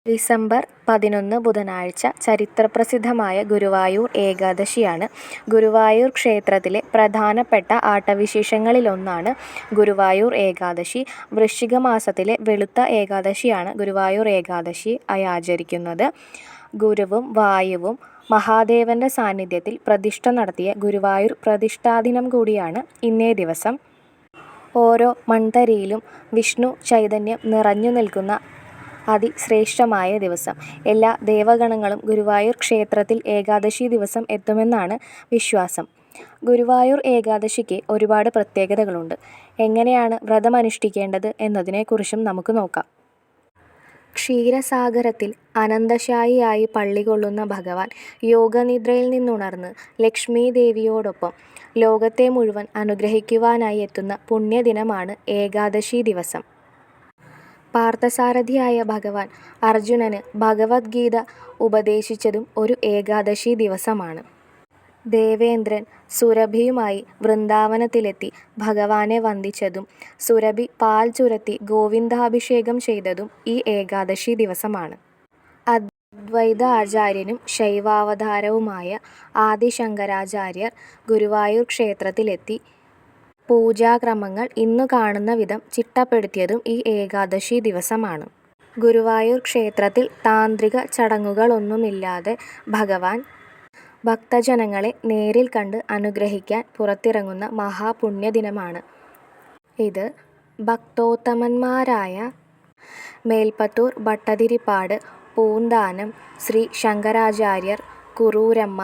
December 11 ബുധനാഴ്ച ചരിത്രപ്രസിദ്ധമായ ഗുരുവായൂർ ഏകാദശിയാണ്. ഗുരുവായൂർ ക്ഷേത്രത്തിലെ പ്രധാനപ്പെട്ട ആട്ടവിശേഷങ്ങളിലൊന്നാണ് ഗുരുവായൂർ ഏകാദശി. വൃശ്ചിക മാസത്തിലെ വെളുത്ത ഏകാദശിയാണ് ഗുരുവായൂർ ഏകാദശി ആചരിക്കുന്നത്. ഗുരുവും വായുവും മഹാദേവന്റെ സാന്നിധ്യത്തിൽ പ്രതിഷ്ഠ നടത്തിയ ഗുരുവായൂർ പ്രതിഷ്ഠാദിനം കൂടിയാണ് ഇന്നേ ദിവസം. ഓരോ മൺതരിയിലും വിഷ്ണു ചൈതന്യം നിറഞ്ഞു നിൽക്കുന്ന അതിശ്രേഷ്ഠമായ ദിവസം. എല്ലാ ദേവഗണങ്ങളും ഗുരുവായൂർ ക്ഷേത്രത്തിൽ ഏകാദശി ദിവസം എത്തുമെന്നാണ് വിശ്വാസം. ഗുരുവായൂർ ഏകാദശിക്ക് ഒരുപാട് പ്രത്യേകതകളുണ്ട്. എങ്ങനെയാണ് വ്രതമനുഷ്ഠിക്കേണ്ടത് എന്നതിനെക്കുറിച്ചും നമുക്ക് നോക്കാം. ക്ഷീരസാഗരത്തിൽ അനന്തശായിയായി പള്ളികൊള്ളുന്ന ഭഗവാൻ യോഗനിദ്രയിൽ നിന്നുണർന്ന് ലക്ഷ്മീദേവിയോടൊപ്പം ലോകത്തെ മുഴുവൻ അനുഗ്രഹിക്കുവാനായി എത്തുന്ന പുണ്യദിനമാണ് ഏകാദശി ദിവസം. പാർത്ഥസാരഥിയായ ഭഗവാൻ അർജുനന് ഭഗവദ്ഗീത ഉപദേശിച്ചതും ഒരു ഏകാദശി ദിവസമാണ്. ദേവേന്ദ്രൻ സുരഭിയുമായി വൃന്ദാവനത്തിലെത്തി ഭഗവാനെ വന്ദിച്ചതും സുരഭി പാൽ ചുരത്തി ഗോവിന്ദാഭിഷേകം ചെയ്തതും ഈ ഏകാദശി ദിവസമാണ്. അദ്വൈത ആചാര്യനും ശൈവാവതാരവുമായ ആദിശങ്കരാചാര്യർ ഗുരുവായൂർ ക്ഷേത്രത്തിലെത്തി പൂജാക്രമങ്ങൾ ഇന്നു കാണുന്ന വിധം ചിട്ടപ്പെടുത്തിയതും ഈ ഏകാദശി ദിവസമാണ്. ഗുരുവായൂർ ക്ഷേത്രത്തിൽ താന്ത്രിക ചടങ്ങുകളൊന്നുമില്ലാതെ ഭഗവാൻ ഭക്തജനങ്ങളെ നേരിൽ കണ്ട് അനുഗ്രഹിക്കാൻ പുറത്തിറങ്ങുന്ന മഹാപുണ്യദിനമാണ് ഇത്. ഭക്തോത്തമന്മാരായ മേൽപ്പത്തൂർ ഭട്ടതിരിപ്പാട്, പൂന്താനം ശ്രീ ശങ്കരാചാര്യർ, കുറൂരമ്മ,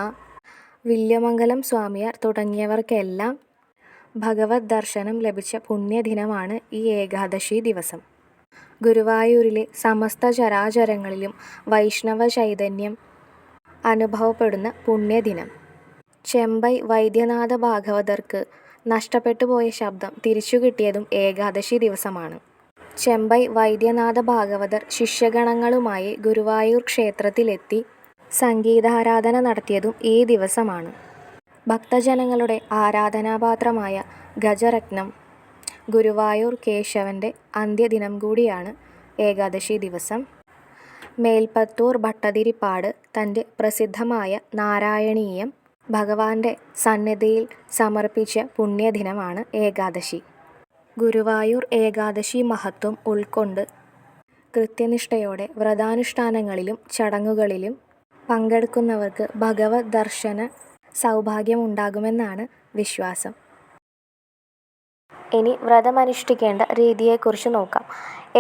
വില്വമംഗലം സ്വാമിയാർ തുടങ്ങിയവർക്കെല്ലാം ഭഗവത് ദർശനം ലഭിച്ച പുണ്യദിനമാണ് ഈ ഏകാദശി ദിവസം. ഗുരുവായൂരിലെ സമസ്ത ചരാചരങ്ങളിലും വൈഷ്ണവ ചൈതന്യം അനുഭവപ്പെടുന്ന പുണ്യദിനം. ചെമ്പൈ വൈദ്യനാഥ ഭാഗവതർക്ക് നഷ്ടപ്പെട്ടുപോയ ശബ്ദം തിരിച്ചുകിട്ടിയതും ഏകാദശി ദിവസമാണ്. ചെമ്പൈ വൈദ്യനാഥ ഭാഗവതർ ശിഷ്യഗണങ്ങളുമായി ഗുരുവായൂർ ക്ഷേത്രത്തിലെത്തി സംഗീതാരാധന നടത്തിയതും ഈ ദിവസമാണ്. ഭക്തജനങ്ങളുടെ ആരാധനാപാത്രമായ ഗജരത്നം ഗുരുവായൂർ കേശവന്റെ അന്ത്യദിനം കൂടിയാണ് ഏകാദശി ദിവസം. മേൽപ്പത്തൂർ ഭട്ടതിരിപ്പാട് തൻ്റെ പ്രസിദ്ധമായ നാരായണീയം ഭഗവാന്റെ സന്നിധിയിൽ സമർപ്പിച്ച പുണ്യദിനമാണ് ഏകാദശി. ഗുരുവായൂർ ഏകാദശി മഹത്വം ഉൾക്കൊണ്ട് കൃത്യനിഷ്ഠയോടെ വ്രതാനുഷ്ഠാനങ്ങളിലും ചടങ്ങുകളിലും പങ്കെടുക്കുന്നവർക്ക് ഭഗവത് ദർശന സൗഭാഗ്യമുണ്ടാകുമെന്നാണ് വിശ്വാസം. ഇനി വ്രതമനുഷ്ഠിക്കേണ്ട രീതിയെക്കുറിച്ച് നോക്കാം.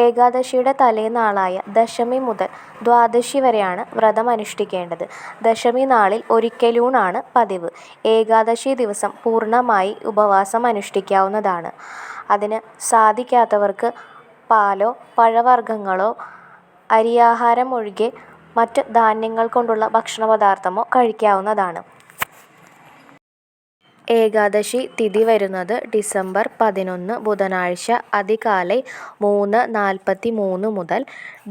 ഏകാദശിയുടെ തലേനാളായ ദശമി മുതൽ ദ്വാദശി വരെയാണ് വ്രതമനുഷ്ഠിക്കേണ്ടത്. ദശമി നാളിൽ ഒരിക്കലൂണാണ് പതിവ്. ഏകാദശി ദിവസം പൂർണ്ണമായി ഉപവാസം അനുഷ്ഠിക്കാവുന്നതാണ്. അതിന് സാധിക്കാത്തവർക്ക് പാലോ പഴവർഗ്ഗങ്ങളോ അരിയാഹാരം ഒഴികെ മറ്റ് ധാന്യങ്ങൾ കൊണ്ടുള്ള ഭക്ഷണപദാർത്ഥമോ കഴിക്കാവുന്നതാണ്. ഏകാദശി തിഥി വരുന്നത് ഡിസംബർ 11 ബുധനാഴ്ച അതികാலை 3:43 മുതൽ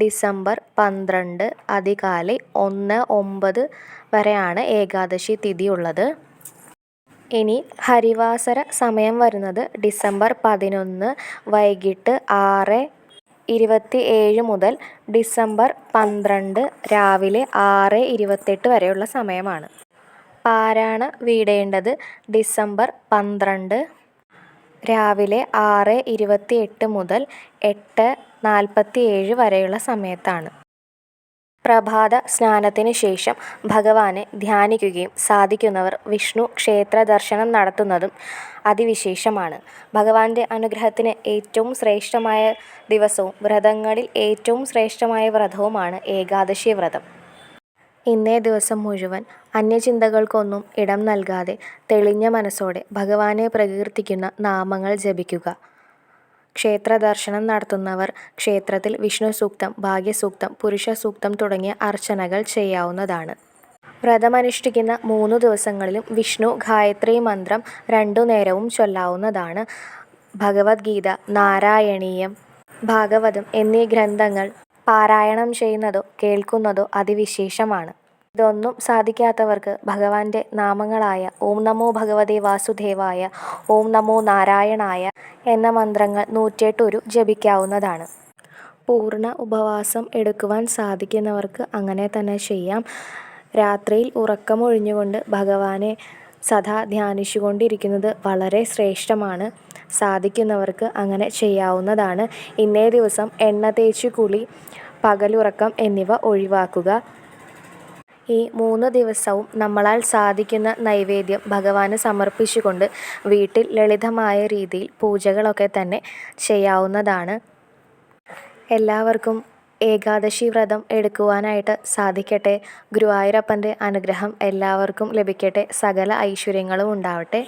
ഡിസംബർ 12 അതികാலை 1:09 വരെയാണ് ഏകാദശി തിഥി ഉള്ളത്. ഇനി ഹരിവാസര സമയം വരുന്നത് ഡിസംബർ 11 വൈകിട്ട് 6:27 മുതൽ ഡിസംബർ 12 രാവിലെ 6:28 വരെയുള്ള സമയമാണ്. പാരായണ വീടേണ്ടത് ഡിസംബർ 12 രാവിലെ 6:28 മുതൽ 8:47 വരെയുള്ള സമയത്താണ്. പ്രഭാത സ്നാനത്തിന് ശേഷം ഭഗവാനെ ധ്യാനിക്കുകയും സാധിക്കുന്നവർ വിഷ്ണു ക്ഷേത്ര ദർശനം നടത്തുന്നതും അതിവിശേഷമാണ്. ഭഗവാന്റെ അനുഗ്രഹത്തിന് ഏറ്റവും ശ്രേഷ്ഠമായ ദിവസവും വ്രതങ്ങളിൽ ഏറ്റവും ശ്രേഷ്ഠമായ വ്രതവുമാണ് ഏകാദശി വ്രതം. ഇന്നേ ദിവസം മുഴുവൻ അന്യചിന്തകൾക്കൊന്നും ഇടം നൽകാതെ തെളിഞ്ഞ മനസ്സോടെ ഭഗവാനെ പ്രകീർത്തിക്കുന്ന നാമങ്ങൾ ജപിക്കുക. ക്ഷേത്ര ദർശനം നടത്തുന്നവർ ക്ഷേത്രത്തിൽ വിഷ്ണു സൂക്തം, ഭാഗ്യസൂക്തം, പുരുഷ സൂക്തം തുടങ്ങിയ അർച്ചനകൾ ചെയ്യാവുന്നതാണ്. വ്രതമനുഷ്ഠിക്കുന്ന 3 ദിവസങ്ങളിലും വിഷ്ണു ഗായത്രി മന്ത്രം 2 നേരവും ചൊല്ലാവുന്നതാണ്. ഭഗവദ്ഗീത, നാരായണീയം, ഭാഗവതം എന്നീ ഗ്രന്ഥങ്ങൾ പാരായണം ചെയ്യുന്നതോ കേൾക്കുന്നതോ അതിവിശേഷമാണ്. ഇതൊന്നും സാധിക്കാത്തവർക്ക് ഭഗവാന്റെ നാമങ്ങളായ ഓം നമോ ഭഗവതേ വാസുദേവായ, ഓം നമോ നാരായണായ എന്ന മന്ത്രങ്ങൾ 108 ജപിക്കാവുന്നതാണ്. പൂർണ്ണ ഉപവാസം എടുക്കുവാൻ സാധിക്കുന്നവർക്ക് അങ്ങനെ തന്നെ ചെയ്യാം. രാത്രിയിൽ ഉറക്കമൊഴിഞ്ഞുകൊണ്ട് ഭഗവാനെ സദാ ധ്യാനിച്ചുകൊണ്ടിരിക്കുന്നത് വളരെ ശ്രേഷ്ഠമാണ്. സാധിക്കുന്നവർക്ക് അങ്ങനെ ചെയ്യാവുന്നതാണ്. ഇന്നേ ദിവസം എണ്ണ തേച്ച് കുളി, പകലുറക്കം എന്നിവ ഒഴിവാക്കുക. ഈ 3 ദിവസവും നമ്മളാൽ സാധിക്കുന്ന നൈവേദ്യം ഭഗവാന് സമർപ്പിച്ചുകൊണ്ട് വീട്ടിൽ ലളിതമായ രീതിയിൽ പൂജകളൊക്കെ തന്നെ ചെയ്യാവുന്നതാണ്. എല്ലാവർക്കും ഏകാദശി വ്രതം എടുക്കുവാനായിട്ട് സാധിക്കട്ടെ. ഗുരുവായൂരപ്പൻ്റെ അനുഗ്രഹം എല്ലാവർക്കും ലഭിക്കട്ടെ. സകല ഐശ്വര്യങ്ങളും ഉണ്ടാവട്ടെ.